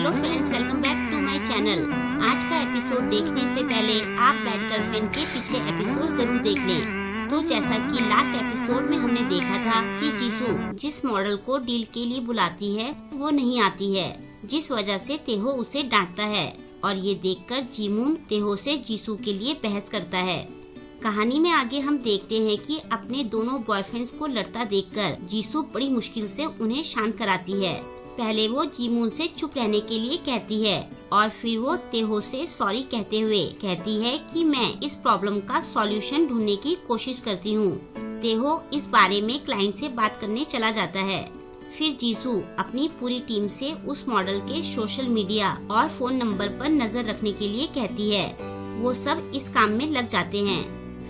Hello friends, welcome back to my channel. आज का episode देखने से पहले आप बैड गर्लफ्रेंड के पिछले एपिसोड जरूर देख लें। तो जैसा कि लास्ट एपिसोड में हमने देखा था कि जीसू जिस मॉडल को डील के लिए बुलाती है वो नहीं आती है, जिस वजह से तेहो उसे डांटता है और ये देखकर जीमून तेहो से जीसू के लिए बहस करता है। कहानी में आगे हम देखते हैं कि अपने दोनों बॉयफ्रेंड्स को लड़ता देखकर जीसू बड़ी मुश्किल से उन्हें शांत कराती है। पहले वो जीमून से चुप रहने के लिए कहती है और फिर वो तेहो से सॉरी कहते हुए कहती है कि मैं इस प्रॉब्लम का सॉल्यूशन ढूंढने की कोशिश करती हूँ। तेहो इस बारे में क्लाइंट से बात करने चला जाता है। फिर जीसू अपनी पूरी टीम से उस मॉडल के सोशल मीडिया और फोन नंबर पर नजर रखने के लिए कहती है। वो सब इस काम में लग जाते हैं।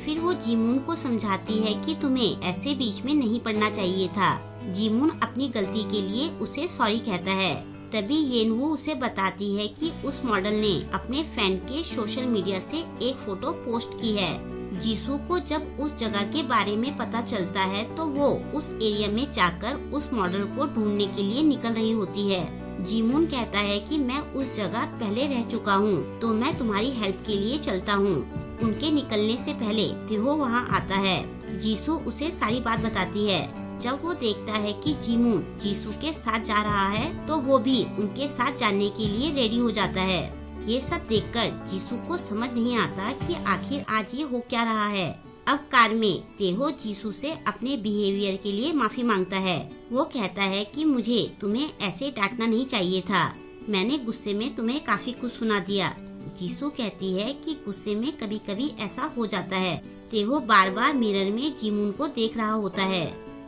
फिर वो जीमून को समझाती है कि तुम्हें ऐसे बीच में नहीं पड़ना चाहिए था। जीमून अपनी गलती के लिए उसे सॉरी कहता है। तभी येनवू उसे बताती है कि उस मॉडल ने अपने फ्रेंड के सोशल मीडिया से एक फोटो पोस्ट की है। जीसू को जब उस जगह के बारे में पता चलता है तो वो उस एरिया में जाकर उस मॉडल को ढूंढने के लिए निकल रही होती है। जीमून कहता है कि मैं उस जगह पहले रह चुका हूँ, तो मैं तुम्हारी हेल्प के लिए चलता हूँ। उनके निकलने से पहले तेहो वहाँ आता है। जीसू उसे सारी बात बताती है। जब वो देखता है कि जीमून जीसू के साथ जा रहा है तो वो भी उनके साथ जाने के लिए रेडी हो जाता है। ये सब देखकर जीसू को समझ नहीं आता कि आखिर आज ये हो क्या रहा है। अब कार में तेहो जीसू से अपने बिहेवियर के लिए माफी मांगता है। वो कहता है कि मुझे तुम्हें ऐसे डांटना नहीं चाहिए था, मैंने गुस्से में तुम्हें काफी कुछ सुना दिया। जीसू कहती है कि गुस्से में कभी कभी ऐसा हो जाता है। तेहो बार बार मिरर में जीमून को देख रहा होता है।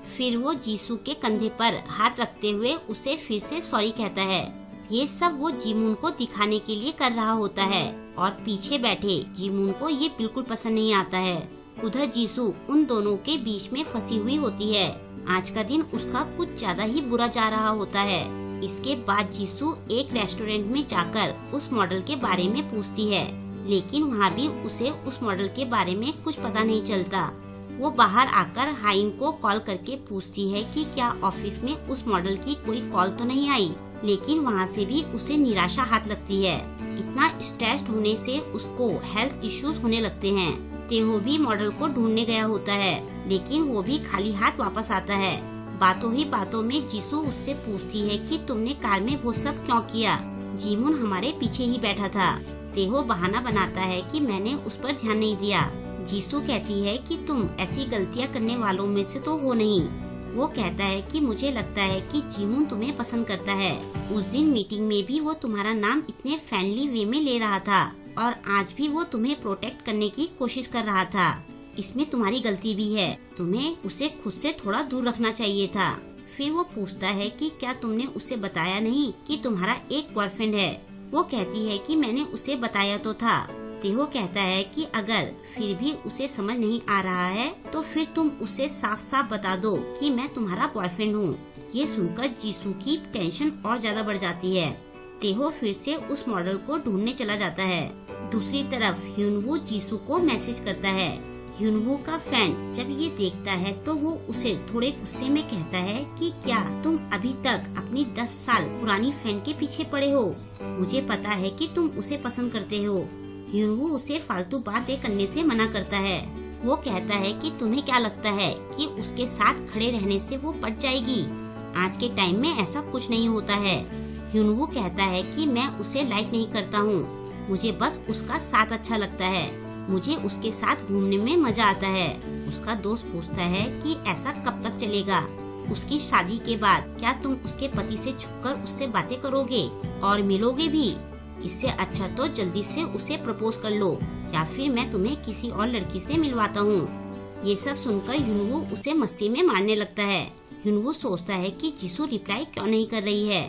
फिर वो जीसू के कंधे पर हाथ रखते हुए उसे फिर से सॉरी कहता है। ये सब वो जीमून को दिखाने के लिए कर रहा होता है और पीछे बैठे जीमून को ये बिल्कुल पसंद नहीं आता है। उधर जीसू उन दोनों के बीच में फंसी हुई होती है। आज का दिन उसका कुछ ज्यादा ही बुरा जा रहा होता है। इसके बाद जीसू एक रेस्टोरेंट में जाकर उस मॉडल के बारे में पूछती है, लेकिन वहाँ भी उसे उस मॉडल के बारे में कुछ पता नहीं चलता। वो बाहर आकर हाइन को कॉल करके पूछती है कि क्या ऑफिस में उस मॉडल की कोई कॉल तो नहीं आई, लेकिन वहाँ से भी उसे निराशा हाथ लगती है। इतना स्ट्रेस्ड होने से उसको हेल्थ इश्यूज होने लगते हैं। तेहो भी मॉडल को ढूंढने गया होता है, लेकिन वो भी खाली हाथ वापस आता है। बातों ही बातों में जीसू उससे पूछती है कि तुमने कार में वो सब क्यों किया? जीमून हमारे पीछे ही बैठा था। तेहो बहाना बनाता है कि मैंने उस पर ध्यान नहीं दिया। जीसू कहती है कि तुम ऐसी गलतियां करने वालों में से तो हो नहीं। वो कहता है कि मुझे लगता है कि जीमून तुम्हें पसंद करता है। उस दिन मीटिंग में भी वो तुम्हारा नाम इतने फ्रेंडली वे में ले रहा था और आज भी वो तुम्हें प्रोटेक्ट करने की कोशिश कर रहा था। इसमें तुम्हारी गलती भी है, तुम्हें उसे खुद से थोड़ा दूर रखना चाहिए था। फिर वो पूछता है कि क्या तुमने उसे बताया नहीं कि तुम्हारा एक बॉयफ्रेंड है? वो कहती है कि मैंने उसे बताया तो था। तेहो कहता है कि अगर फिर भी उसे समझ नहीं आ रहा है तो फिर तुम उसे साफ साफ बता दो कि मैं तुम्हारा बॉयफ्रेंड हूँ। ये सुनकर जीसू की टेंशन और ज्यादा बढ़ जाती है। तेहो फिर से उस मॉडल को ढूंढने चला जाता है। दूसरी तरफ ह्यूनवू जीसू को मैसेज करता है। ह्यूनवू का फ्रेंड जब ये देखता है तो वो उसे थोड़े गुस्से में कहता है कि क्या तुम अभी तक अपनी 10 साल पुरानी फ्रेंड के पीछे पड़े हो? मुझे पता है कि तुम उसे पसंद करते हो। ह्यूनवू उसे फालतू बातें करने से मना करता है। वो कहता है कि तुम्हें क्या लगता है कि उसके साथ खड़े रहने से वो पट जाएगी? आज के टाइम में ऐसा कुछ नहीं होता है। ह्यूनवू कहता है कि मैं उसे लाइक नहीं करता हूँ, मुझे बस उसका साथ अच्छा लगता है, मुझे उसके साथ घूमने में मजा आता है। उसका दोस्त पूछता है कि ऐसा कब तक चलेगा? उसकी शादी के बाद क्या तुम उसके पति से छुपकर उससे बातें करोगे और मिलोगे भी? इससे अच्छा तो जल्दी से उसे प्रपोज कर लो या फिर मैं तुम्हें किसी और लड़की से मिलवाता हूँ। ये सब सुनकर ह्यूनवू उसे मस्ती में मारने लगता है। ह्यूनवू सोचता है कि जीसू रिप्लाई क्यों नहीं कर रही है।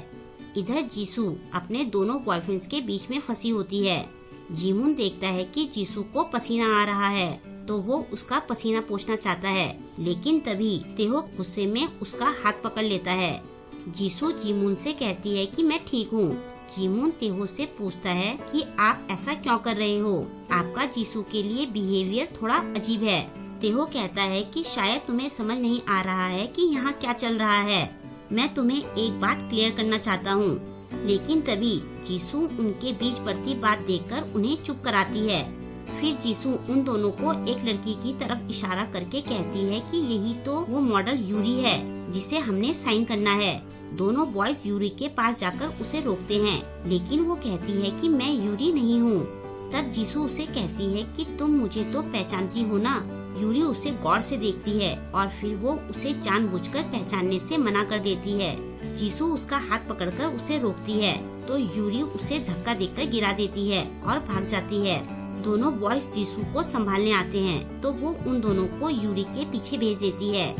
इधर जीसू अपने दोनों बॉयफ्रेंड्स के बीच में फंसी होती है। जीमून देखता है कि जीसू को पसीना आ रहा है तो वो उसका पसीना पोंछना चाहता है, लेकिन तभी तेहो गुस्से में उसका हाथ पकड़ लेता है। जीसू जीमून से कहती है कि मैं ठीक हूँ। जीमून तेहो से पूछता है कि आप ऐसा क्यों कर रहे हो? आपका जीसू के लिए बिहेवियर थोड़ा अजीब है। तेहो कहता है कि शायद तुम्हें समझ नहीं आ रहा है कि यहाँ क्या चल रहा है। मैं तुम्हें एक बात क्लियर करना चाहता हूँ। लेकिन तभी जीसू उनके बीच बढ़ती बात देखकर उन्हें चुप कराती है। फिर जीसू उन दोनों को एक लड़की की तरफ इशारा करके कहती है कि यही तो वो मॉडल यूरी है जिसे हमने साइन करना है। दोनों बॉयज यूरी के पास जाकर उसे रोकते हैं, लेकिन वो कहती है कि मैं यूरी नहीं हूँ। तब जीसू उसे कहती है कि तुम मुझे तो पहचानती हो ना। यूरी उसे गौर से देखती है और फिर वो उसे जानबूझकर पहचानने से मना कर देती है। जीसू उसका हाथ पकड़कर उसे रोकती है तो यूरी उसे धक्का देकर गिरा देती है और भाग जाती है। दोनों बॉयज जीसू को संभालने आते हैं तो वो उन दोनों को यूरी के पीछे भेज देती है।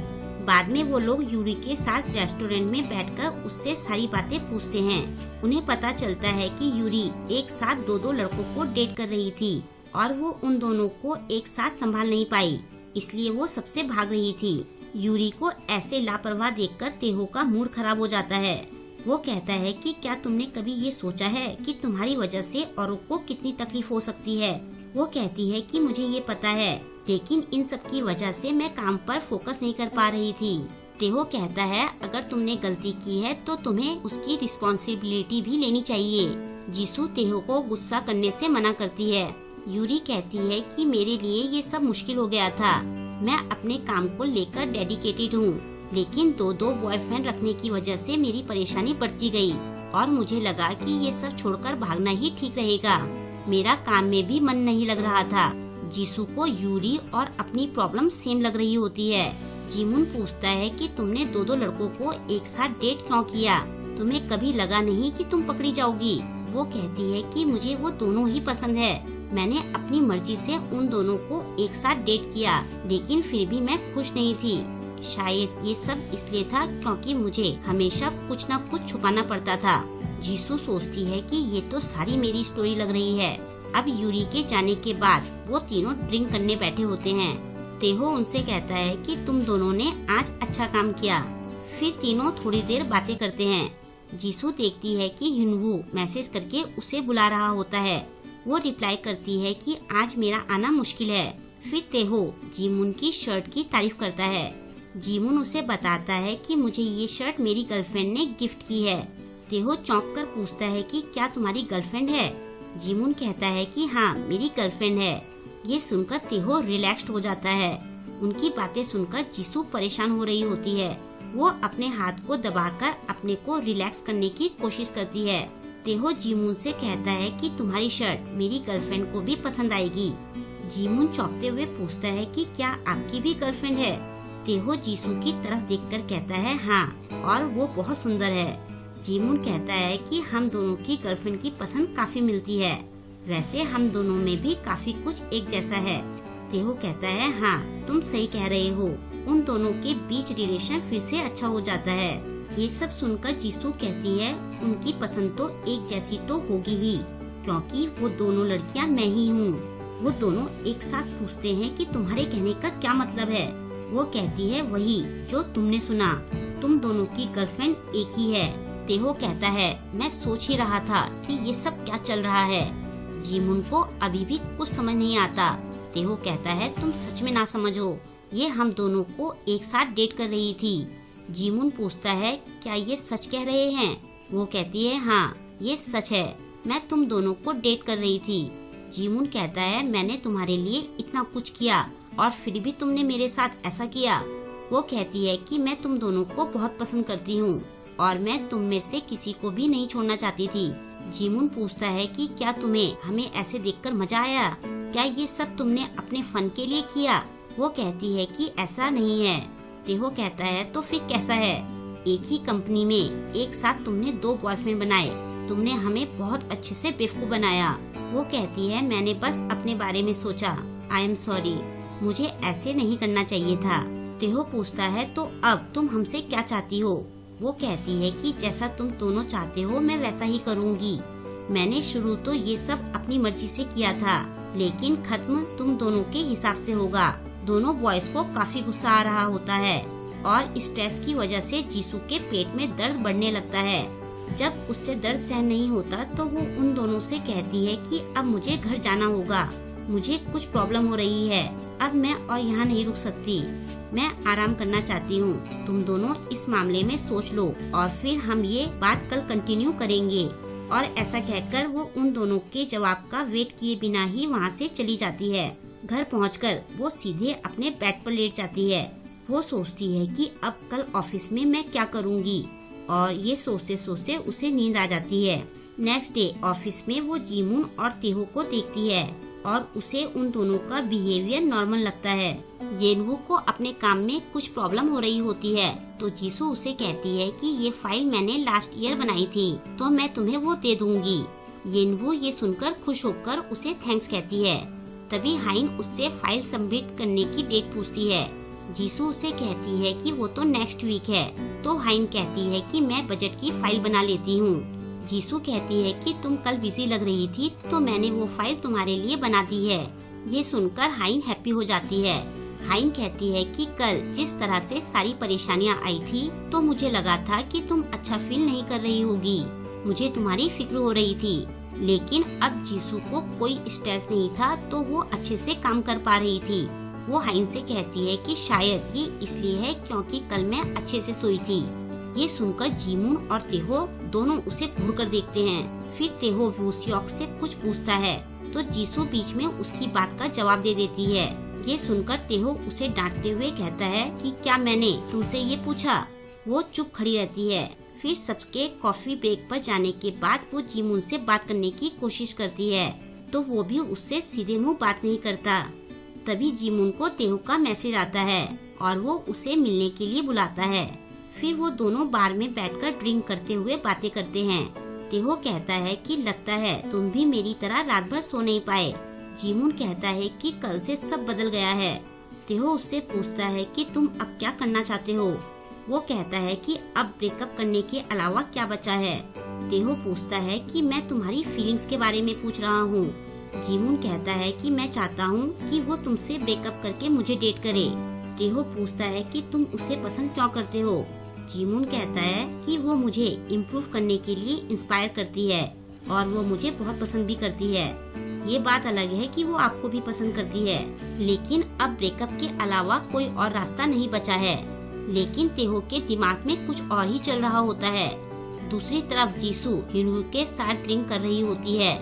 बाद में वो लोग यूरी के साथ रेस्टोरेंट में बैठकर उससे सारी बातें पूछते हैं। उन्हें पता चलता है कि यूरी एक साथ दो लड़कों को डेट कर रही थी और वो उन दोनों को एक साथ संभाल नहीं पाई, इसलिए वो सबसे भाग रही थी। यूरी को ऐसे लापरवाह देखकर तेहो का मूड खराब हो जाता है। वो कहता है कि क्या तुमने कभी ये सोचा है कि तुम्हारी वजह से औरों को कितनी तकलीफ हो सकती है। वो कहती है कि मुझे ये पता है, लेकिन इन सब की वजह से मैं काम पर फोकस नहीं कर पा रही थी। तेहो कहता है अगर तुमने गलती की है तो तुम्हें उसकी रिस्पॉन्सिबिलिटी भी लेनी चाहिए। जीसू तेहो को गुस्सा करने से मना करती है। यूरी कहती है कि मेरे लिए ये सब मुश्किल हो गया था। मैं अपने काम को लेकर डेडिकेटेड हूँ, लेकिन दो बॉयफ्रेंड रखने की वजह से मेरी परेशानी बढ़ती गई और मुझे लगा कि ये सब छोड़कर भागना ही ठीक रहेगा। मेरा काम में भी मन नहीं लग रहा था। जीसू को यूरी और अपनी प्रॉब्लम सेम लग रही होती है। जीमुन पूछता है कि तुमने दो लड़कों को एक साथ डेट क्यों किया? तुम्हें कभी लगा नहीं कि तुम पकड़ी जाओगी? वो कहती है कि मुझे वो दोनों ही पसंद है। मैंने अपनी मर्जी से उन दोनों को एक साथ डेट किया, लेकिन फिर भी मैं खुश नहीं थी। शायद ये सब इसलिए था क्योंकि मुझे हमेशा कुछ न कुछ छुपाना पड़ता था। जीसू सोचती है कि ये तो सारी मेरी स्टोरी लग रही है। अब यूरी के जाने के बाद वो तीनों ड्रिंक करने बैठे होते हैं। तेहो उनसे कहता है कि तुम दोनों ने आज अच्छा काम किया। फिर तीनों थोड़ी देर बातें करते हैं। जीसू देखती है कि हिनवू मैसेज करके उसे बुला रहा होता है। वो रिप्लाई करती है कि आज मेरा आना मुश्किल है। फिर तेहो जीमुन की शर्ट की तारीफ करता है। जीमुन उसे बताता है कि मुझे ये शर्ट मेरी गर्लफ्रेंड ने गिफ्ट की है। तेहो चौंक कर पूछता है कि क्या तुम्हारी गर्लफ्रेंड है? जीमुन कहता है कि हाँ, मेरी गर्लफ्रेंड है। ये सुनकर तेहो रिलैक्स्ड हो जाता है। उनकी बातें सुनकर जीसू परेशान हो रही होती है। वो अपने हाथ को दबाकर अपने को रिलैक्स करने की कोशिश करती है। तेहो जीमुन से कहता है कि तुम्हारी शर्ट मेरी गर्लफ्रेंड को भी पसंद आएगी। जीमुन चौंकते हुए पूछता है कि क्या आपकी भी गर्लफ्रेंड है? तेहो जीसू की तरफ देखकर कहता है हाँ, और वो बहुत सुंदर है। जीमुन कहता है कि हम दोनों की गर्लफ्रेंड की पसंद काफी मिलती है। वैसे हम दोनों में भी काफी कुछ एक जैसा है। तेहो कहता है हाँ, तुम सही कह रहे हो। उन दोनों के बीच रिलेशन फिर से अच्छा हो जाता है। ये सब सुनकर जीसू कहती है उनकी पसंद तो एक जैसी तो होगी ही, क्योंकि वो दोनों लड़कियां मैं ही हूँ। वो दोनों एक साथ पूछते हैं कि तुम्हारे कहने का क्या मतलब है? वो कहती है वही जो तुमने सुना, तुम दोनों की गर्लफ्रेंड एक ही है। तेहो कहता है मैं सोच ही रहा था कि ये सब क्या चल रहा है। जीमुन को अभी भी कुछ समझ नहीं आता। तेहो कहता है तुम सच में ना समझो, ये हम दोनों को एक साथ डेट कर रही थी। जीमुन पूछता है क्या ये सच कह रहे हैं? वो कहती है हाँ, ये सच है, मैं तुम दोनों को डेट कर रही थी। जीमुन कहता है मैंने तुम्हारे लिए इतना कुछ किया और फिर भी तुमने मेरे साथ ऐसा किया। वो कहती है कि मैं तुम दोनों को बहुत पसंद करती हूँ और मैं तुम में से किसी को भी नहीं छोड़ना चाहती थी। जीमुन पूछता है कि क्या तुम्हें हमें ऐसे देखकर मजा आया? क्या ये सब तुमने अपने फन के लिए किया? वो कहती है कि ऐसा नहीं है। तेहो कहता है तो फिर कैसा है? एक ही कंपनी में एक साथ तुमने 2 बॉयफ्रेंड बनाए, तुमने हमें बहुत अच्छे से बेवकूफ बनाया। वो कहती है मैंने बस अपने बारे में सोचा, आई एम सॉरी, मुझे ऐसे नहीं करना चाहिए था। तेहो पूछता है तो अब तुम हमसे क्या चाहती हो? वो कहती है कि जैसा तुम दोनों चाहते हो मैं वैसा ही करूँगी। मैंने शुरू तो ये सब अपनी मर्जी से किया था, लेकिन खत्म तुम दोनों के हिसाब से होगा। दोनों बॉयज को काफी गुस्सा आ रहा होता है और स्ट्रेस की वजह से जीसू के पेट में दर्द बढ़ने लगता है। जब उससे दर्द सहन नहीं होता तो वो उन दोनों से कहती है कि अब मुझे घर जाना होगा, मुझे कुछ प्रॉब्लम हो रही है, अब मैं और यहाँ नहीं रुक सकती। मैं आराम करना चाहती हूँ। तुम दोनों इस मामले में सोच लो और फिर हम ये बात कल कंटिन्यू करेंगे। और ऐसा कहकर वो उन दोनों के जवाब का वेट किए बिना ही वहाँ से चली जाती है। घर पहुंचकर वो सीधे अपने बेड पर लेट जाती है। वो सोचती है कि अब कल ऑफिस में मैं क्या करूँगी, और ये सोचते सोचते उसे नींद आ जाती है। नेक्स्ट डे ऑफिस में वो जीमून और तेहो को देखती है और उसे उन दोनों का बिहेवियर नॉर्मल लगता है। येनवू को अपने काम में कुछ प्रॉब्लम हो रही होती है तो जीसू उसे कहती है कि ये फाइल मैंने लास्ट ईयर बनाई थी तो मैं तुम्हें वो दे दूंगी। येनवू ये सुनकर खुश होकर उसे थैंक्स कहती है। तभी हाइन उससे फाइल सबमिट करने की डेट पूछती है। जीसू उसे कहती है कि वो तो नेक्स्ट वीक है, तो हाइन कहती है कि मैं बजट की फाइल बना लेती हूँ। जीसू कहती है कि तुम कल बिजी लग रही थी तो मैंने वो फाइल तुम्हारे लिए बना दी है। ये सुनकर हाइन हैप्पी हो जाती है। हाइन कहती है कि कल जिस तरह से सारी परेशानियाँ आई थी तो मुझे लगा था कि तुम अच्छा फील नहीं कर रही होगी। मुझे तुम्हारी फिक्र हो रही थी, लेकिन अब जीसू को कोई स्ट्रेस नहीं था तो वो अच्छे से काम कर पा रही थी। वो हाइन से कहती है कि शायद ये इसलिए है क्योंकि कल मैं अच्छे से सोई थी। ये सुनकर जीमून और तेहो दोनों उसे घूरकर देखते हैं। फिर तेहो वूसियोक से कुछ पूछता है तो जीसू बीच में उसकी बात का जवाब दे देती है। ये सुनकर तेहो उसे डांटते हुए कहता है कि क्या मैंने तुमसे ये पूछा। वो चुप खड़ी रहती है। फिर सबके कॉफी ब्रेक पर जाने के बाद वो जीमून से बात करने की कोशिश करती है तो वो भी उससे सीधे मुंह बात नहीं करता। तभी जीमून को तेहो का मैसेज आता है और वो उसे मिलने के लिए बुलाता है। फिर वो दोनों बार में बैठकर ड्रिंक करते हुए बातें करते हैं। तेहो कहता है कि लगता है तुम भी मेरी तरह रात भर सो नहीं पाए। जीमून कहता है कि कल से सब बदल गया है। तेहो उससे पूछता है कि तुम अब क्या करना चाहते हो। वो कहता है कि अब ब्रेकअप करने के अलावा क्या बचा है। तेहो पूछता है कि मैं तुम्हारी फीलिंग्स के बारे में पूछ रहा हूँ। जीमून कहता है कि मैं चाहता हूँ कि वो तुमसे ब्रेकअप करके मुझे डेट करे। तेहो पूछता है कि तुम उसे पसंद क्यों करते हो। जीमून कहता है कि वो मुझे इम्प्रूव करने के लिए इंस्पायर करती है और वो मुझे बहुत पसंद भी करती है। ये बात अलग है कि वो आपको भी पसंद करती है, लेकिन अब ब्रेकअप के अलावा कोई और रास्ता नहीं बचा है। लेकिन तेहो के दिमाग में कुछ और ही चल रहा होता है। दूसरी तरफ जीसू हिनवू के साथ ड्रिंक कर रही होती है।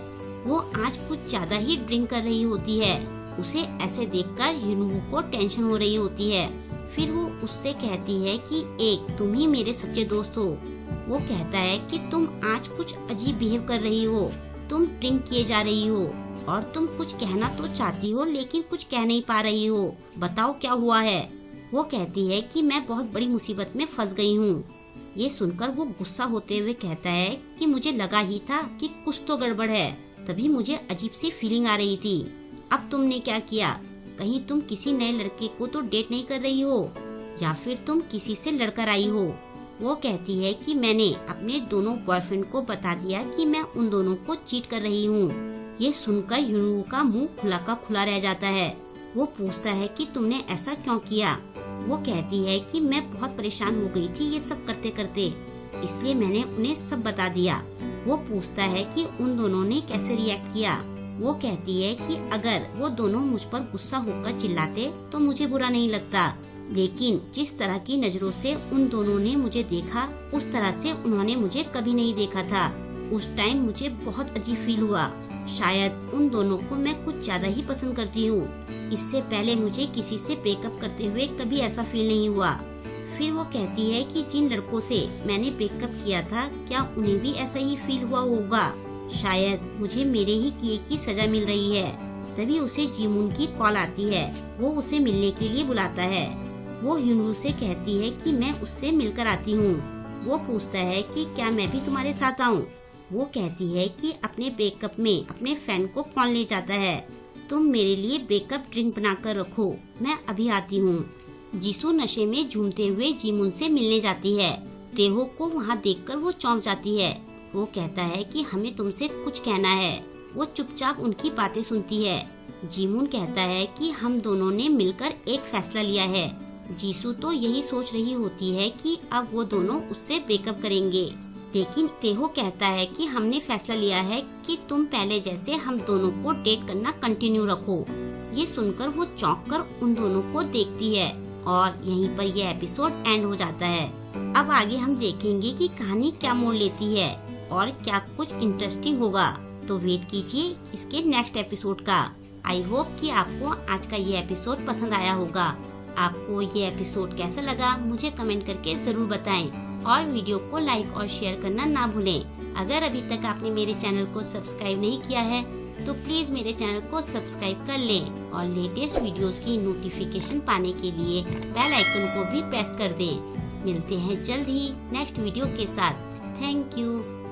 वो आज कुछ ज्यादा ही ड्रिंक कर रही होती है। उसे ऐसे देखकर हिनवू को टेंशन हो रही होती है। फिर वो उससे कहती है कि एक तुम ही मेरे सच्चे दोस्त हो। वो कहता है कि तुम आज कुछ अजीब बिहेव कर रही हो, तुम ड्रिंक किए जा रही हो और तुम कुछ कहना तो चाहती हो लेकिन कुछ कह नहीं पा रही हो। बताओ क्या हुआ है। वो कहती है कि मैं बहुत बड़ी मुसीबत में फंस गई हूँ। ये सुनकर वो गुस्सा होते हुए कहता है कि मुझे लगा ही था कि कुछ तो गड़बड़ है, तभी मुझे अजीब सी फीलिंग आ रही थी। अब तुमने क्या किया? कहीं तुम किसी नए लड़के को तो डेट नहीं कर रही हो या फिर तुम किसी से लड़कर आई हो। वो कहती है कि मैंने अपने दोनों बॉयफ्रेंड को बता दिया कि मैं उन दोनों को चीट कर रही हूँ। ये सुनकर हिनवू का मुंह खुला का खुला रह जाता है। वो पूछता है कि तुमने ऐसा क्यों किया। वो कहती है कि मैं बहुत परेशान हो गई थी ये सब करते करते, इसलिए मैंने उन्हें सब बता दिया। वो पूछता है कि उन दोनों ने कैसे रिएक्ट किया। वो कहती है कि अगर वो दोनों मुझ पर गुस्सा होकर चिल्लाते तो मुझे बुरा नहीं लगता, लेकिन जिस तरह की नजरों से उन दोनों ने मुझे देखा उस तरह से उन्होंने मुझे कभी नहीं देखा था। उस टाइम मुझे बहुत अजीब फील हुआ। शायद उन दोनों को मैं कुछ ज्यादा ही पसंद करती हूँ। इससे पहले मुझे किसी से ब्रेकअप करते हुए कभी ऐसा फील नहीं हुआ। फिर वो कहती है कि जिन लड़कों से मैंने ब्रेकअप किया था क्या उन्हें भी ऐसा ही फील हुआ होगा। शायद मुझे मेरे ही किए की सजा मिल रही है। तभी उसे जीमून की कॉल आती है। वो उसे मिलने के लिए बुलाता है। वो हिनवू से कहती है कि मैं उससे मिलकर आती हूँ। वो पूछता है कि क्या मैं भी तुम्हारे साथ आऊँ। वो कहती है कि अपने ब्रेकअप में अपने फ्रेंड को कौन ले जाता है। तुम मेरे लिए ब्रेकअप ड्रिंक बना कर रखो, मैं अभी आती हूँ। जीसू नशे में झूमते हुए जीमून से मिलने जाती है। तेहो को वहाँ देखकर वो चौंक जाती है। वो कहता है कि हमें तुमसे कुछ कहना है। वो चुपचाप उनकी बातें सुनती है। जीमून कहता है कि हम दोनों ने मिलकर एक फैसला लिया है। जीसू तो यही सोच रही होती है कि अब वो दोनों उससे ब्रेकअप करेंगे। लेकिन तेहो कहता है कि हमने फैसला लिया है कि तुम पहले जैसे हम दोनों को डेट करना कंटिन्यू रखो। ये सुनकर वो चौंक कर उन दोनों को देखती है और यहीं पर यह एपिसोड एंड हो जाता है। अब आगे हम देखेंगे कि कहानी क्या मोड़ लेती है और क्या कुछ इंटरेस्टिंग होगा, तो वेट कीजिए इसके नेक्स्ट एपिसोड का। आई होप कि आपको आज का ये एपिसोड पसंद आया होगा। आपको ये एपिसोड कैसा लगा मुझे कमेंट करके जरूर बताएं और वीडियो को लाइक और शेयर करना ना भूलें। अगर अभी तक आपने मेरे चैनल को सब्सक्राइब नहीं किया है तो प्लीज मेरे चैनल को सब्सक्राइब कर लें और लेटेस्ट वीडियोस की नोटिफिकेशन पाने के लिए बेल आइकन को भी प्रेस कर दें। मिलते हैं जल्द ही नेक्स्ट वीडियो के साथ। Thank you.